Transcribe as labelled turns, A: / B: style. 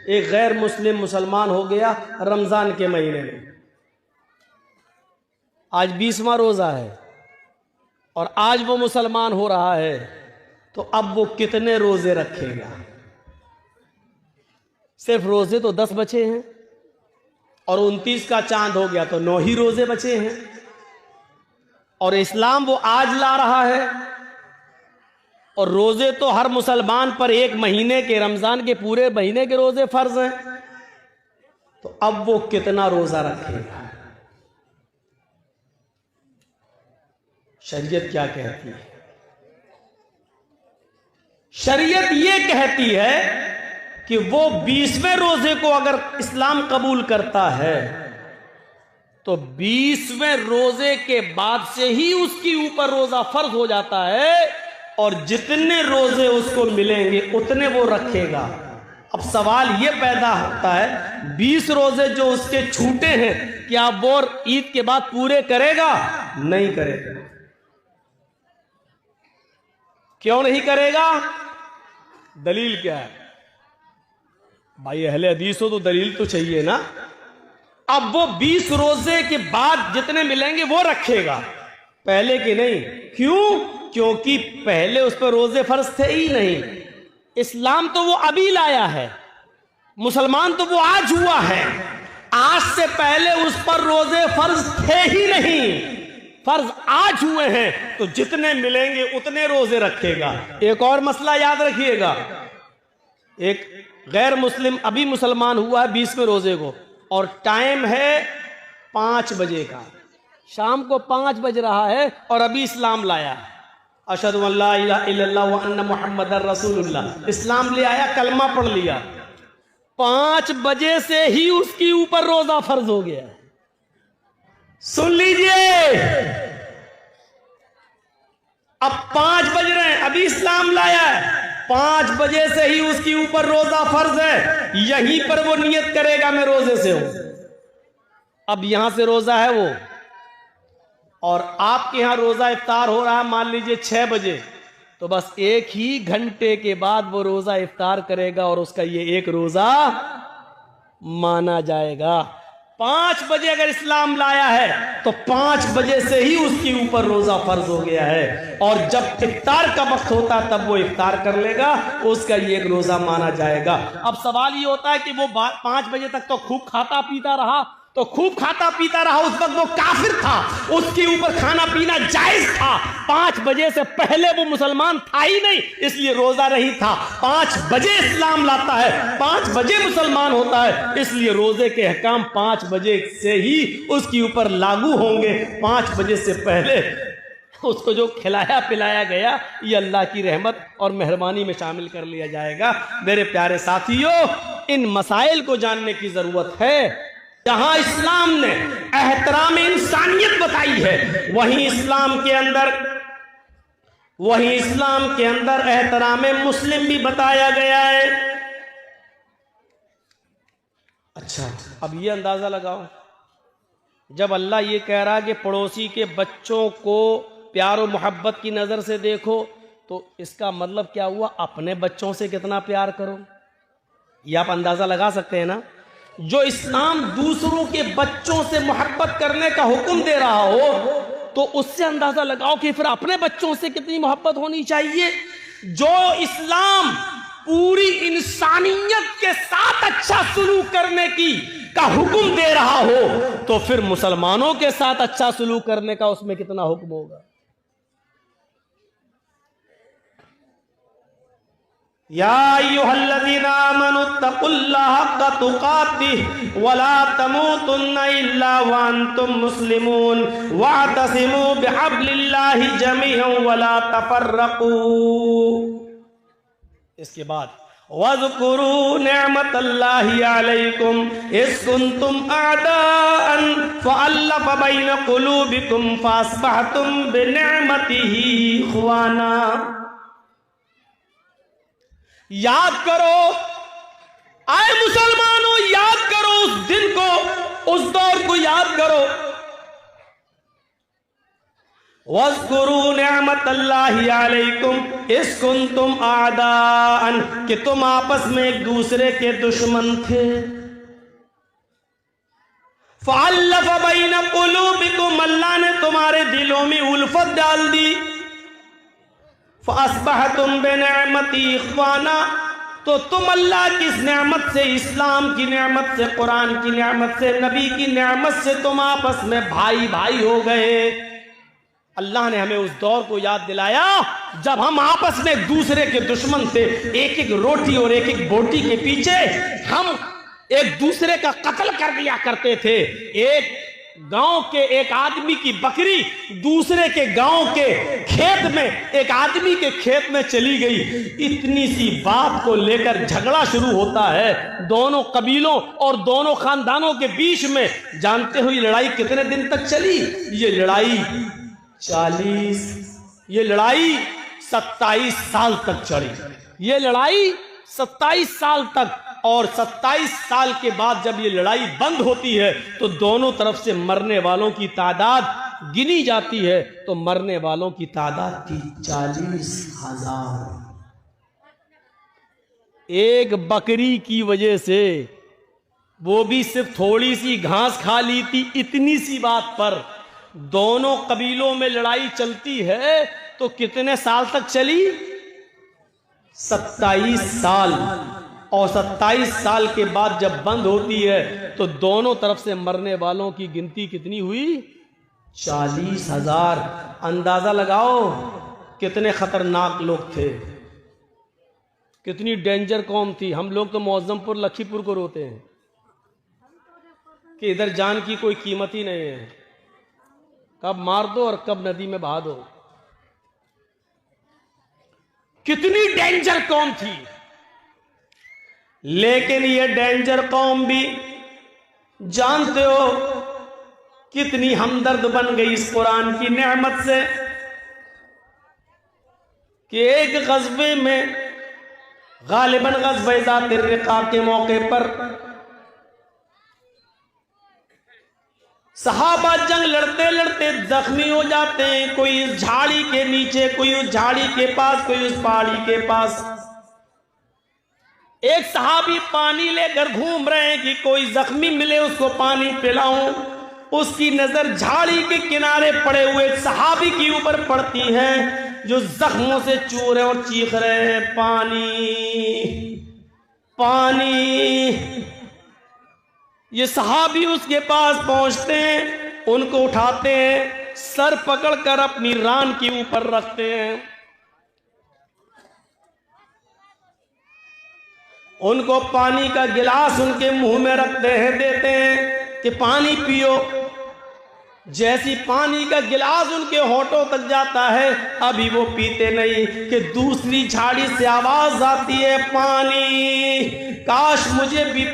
A: एक गैर मुस्लिम मुसलमान हो गया रमजान के महीने में, आज 20वां रोजा है और आज वो मुसलमान हो रहा है, तो अब वो कितने रोजे रखेगा? सिर्फ रोजे तो 10 बचे हैं और 29 का चांद हो गया तो 9 ही रोजे बचे हैं। और इस्लाम वो आज ला रहा है और रोजे तो हर मुसलमान पर एक महीने के, रमजान के पूरे महीने के रोजे फर्ज हैं, तो अब वो कितना रोजा रखेगा? शरीयत क्या कहती है? शरीयत ये कहती है कि वो 20वें रोजे को अगर इस्लाम कबूल करता है तो 20वें रोजे के बाद से ही उसके ऊपर रोजा फर्ज हो जाता है और जितने रोजे उसको मिलेंगे उतने वो रखेगा। अब सवाल ये पैदा होता है, 20 रोजे जो उसके छूटे हैं, क्या वो ईद के बाद पूरे करेगा? नहीं करेगा। क्यों नहीं करेगा? दलील क्या है? भाई अहले हदीस हो तो दलील तो चाहिए ना। अब वो 20 रोजे के बाद जितने मिलेंगे वो रखेगा, पहले के नहीं। क्यों? क्योंकि पहले उस पर रोजे फर्ज थे ही नहीं। इस्लाम तो वो अभी लाया है, मुसलमान तो वो आज हुआ है। आज से पहले उस पर रोजे फर्ज थे ही नहीं, फर्ज आज हुए हैं, तो जितने मिलेंगे उतने रोजे रखेगा। एक और मसला याद रखिएगा, एक गैर मुस्लिम अभी मुसलमान हुआ है 20वें रोजे को और टाइम है 5 बजे का, शाम को 5 बज रहा है और अभी इस्लाम लाया है, अशहदु अल्ला इलाहा इल्लल्लाह व अन्ना मुहम्मदर रसूलुल्लाह, इस्लाम ले आया, कलमा पढ़ लिया, 5 बजे से ही उसके ऊपर रोजा फर्ज हो गया। सुन लीजिए, अब 5 बज रहे हैं, अभी इस्लाम लाया है, 5 बजे से ही उसके ऊपर रोजा फर्ज है। यहीं पर वो नियत करेगा मैं रोजे से हूं। अब यहां से रोजा है वो, और आपके यहां रोजा इफ्तार हो रहा है मान लीजिए 6 बजे, तो बस 1 ही घंटे के बाद वो रोजा इफ्तार करेगा और उसका ये एक रोजा माना जाएगा। 5 बजे अगर इस्लाम लाया है तो 5 बजे से ही उसके ऊपर रोजा फर्ज हो गया है, और जब इफ्तार का वक्त होता तब वो इफ्तार कर लेगा, उसका ये एक रोजा माना जाएगा। अब सवाल ये होता है कि वो 5 बजे तक तो खूब खाता पीता रहा, तो खूब खाता पीता रहा, उस वक्त वो काफिर था, उसके ऊपर खाना पीना जायज था। 5 बजे से पहले वो मुसलमान था ही नहीं, इसलिए रोजा नहीं था। 5 बजे इस्लाम लाता है, 5 बजे मुसलमान होता है, इसलिए रोजे के अहकाम 5 बजे से ही उसके ऊपर लागू होंगे। 5 बजे से पहले उसको जो खिलाया पिलाया गया ये अल्लाह की रहमत और मेहरबानी में शामिल कर लिया जाएगा। मेरे प्यारे साथियों, इन मसाइल को जानने की जरूरत है। जहां इस्लाम ने एहतराम इंसानियत बताई है, वहीं इस्लाम के अंदर एहतराम मुस्लिम भी बताया गया है। अच्छा, अब ये अंदाजा लगाओ, जब अल्लाह ये कह रहा है कि पड़ोसी के बच्चों को प्यार और मोहब्बत की नजर से देखो, तो इसका मतलब क्या हुआ? अपने बच्चों से कितना प्यार करो, ये आप अंदाजा लगा सकते हैं ना। जो इस्लाम दूसरों के बच्चों से मोहब्बत करने का हुक्म दे रहा हो, तो उससे अंदाजा लगाओ कि फिर अपने बच्चों से कितनी मोहब्बत होनी चाहिए। जो इस्लाम पूरी इंसानियत के साथ अच्छा सलूक करने का हुक्म दे रहा हो, तो फिर मुसलमानों के साथ अच्छा सलूक करने का उसमें कितना हुक्म होगा। या अय्युहल्लज़ीना आमनुत्तकुल्लाह हक़्क़ तुक़ातिह वला तमूतुन्ना इल्ला व अंतुम मुस्लिमून वअतसिमू बिहब्लिल्लाहि जमीअन वला तफर्रक़ू। इसके बाद वज़कुरू निअमतल्लाहि अलैकुम इज़ कुंतुम अअदाअन फ़अल्लफ़ बैन क़ुलूबिकुम फ़अस्बहतुम बिनिअमतिही इख़वाना। याद करो, आए मुसलमानों, याद करो उस दिन को, उस दौर को याद करो। वज़्कुरू निअमतल्लाहि अलैकुम इज़ कुंतुम आदाअन, कि तुम आपस में एक दूसरे के दुश्मन थे। फ़अल्लफ़ बैन क़ुलूबिकुम, अल्लाह ने तुम्हारे दिलों में उल्फत डाल दी। फ़अस्बहतुम बिनिअमती इख़वाना, तो तुम अल्लाह की इस नेमत से, इस्लाम की नेमत से, कुरान की नेमत से, नबी की नेमत से तुम आपस में भाई भाई हो गए। अल्लाह ने हमें उस दौर को याद दिलाया जब हम आपस में एक दूसरे के दुश्मन थे। एक एक रोटी और एक एक बोटी के पीछे हम एक दूसरे का कत्ल कर दिया करते थे। एक गांव के एक आदमी की बकरी दूसरे के गांव के खेत में, एक आदमी के खेत में चली गई, इतनी सी बात को लेकर झगड़ा शुरू होता है दोनों कबीलों और दोनों खानदानों के बीच में। जानते हो ये लड़ाई कितने दिन तक चली? ये लड़ाई 27 साल तक चली। ये लड़ाई 27 साल तक, और 27 साल के बाद जब ये लड़ाई बंद होती है तो दोनों तरफ से मरने वालों की तादाद गिनी जाती है, तो मरने वालों की तादाद थी 40,000। एक बकरी की वजह से, वो भी सिर्फ थोड़ी सी घास खा ली थी, इतनी सी बात पर दोनों कबीलों में लड़ाई चलती है। तो कितने साल तक चली? 27 साल। और 27 साल के बाद जब बंद होती है तो दोनों तरफ से मरने वालों की गिनती कितनी हुई? 40,000। अंदाजा लगाओ कितने खतरनाक लोग थे, कितनी डेंजर कौम थी। हम लोग तो मौजमपुर लखीपुर को रोते हैं कि इधर जान की कोई कीमत ही नहीं है, कब मार दो और कब नदी में बहा दो। कितनी डेंजर कौम थी। लेकिन ये डेंजर कौम भी जानते हो कितनी हमदर्द बन गई इस कुरान की नेमत से कि एक गज़वे में, गालिबन गज़वे ज़ातिर रिक़ाब के मौके पर सहाबा जंग लड़ते लड़ते जख्मी हो जाते हैं। कोई इस झाड़ी के नीचे, कोई उस झाड़ी के पास, कोई उस पहाड़ी के पास। एक सहाबी पानी लेकर घूम रहे हैं कि कोई जख्मी मिले उसको पानी पिलाऊं। उसकी नजर झाड़ी के किनारे पड़े हुए सहाबी के ऊपर पड़ती है जो जख्मों से चूर रहे और चीख रहे हैं, पानी पानी। ये सहाबी उसके पास पहुंचते हैं, उनको उठाते हैं, सर पकड़कर अपनी रान के ऊपर रखते हैं, उनको पानी का गिलास उनके मुंह में रखते हैं, देते हैं कि पानी पियो। जैसी पानी का गिलास उनके होठों तक जाता है, अभी वो पीते नहीं कि दूसरी झाड़ी से आवाज आती है, पानी, काश मुझे भी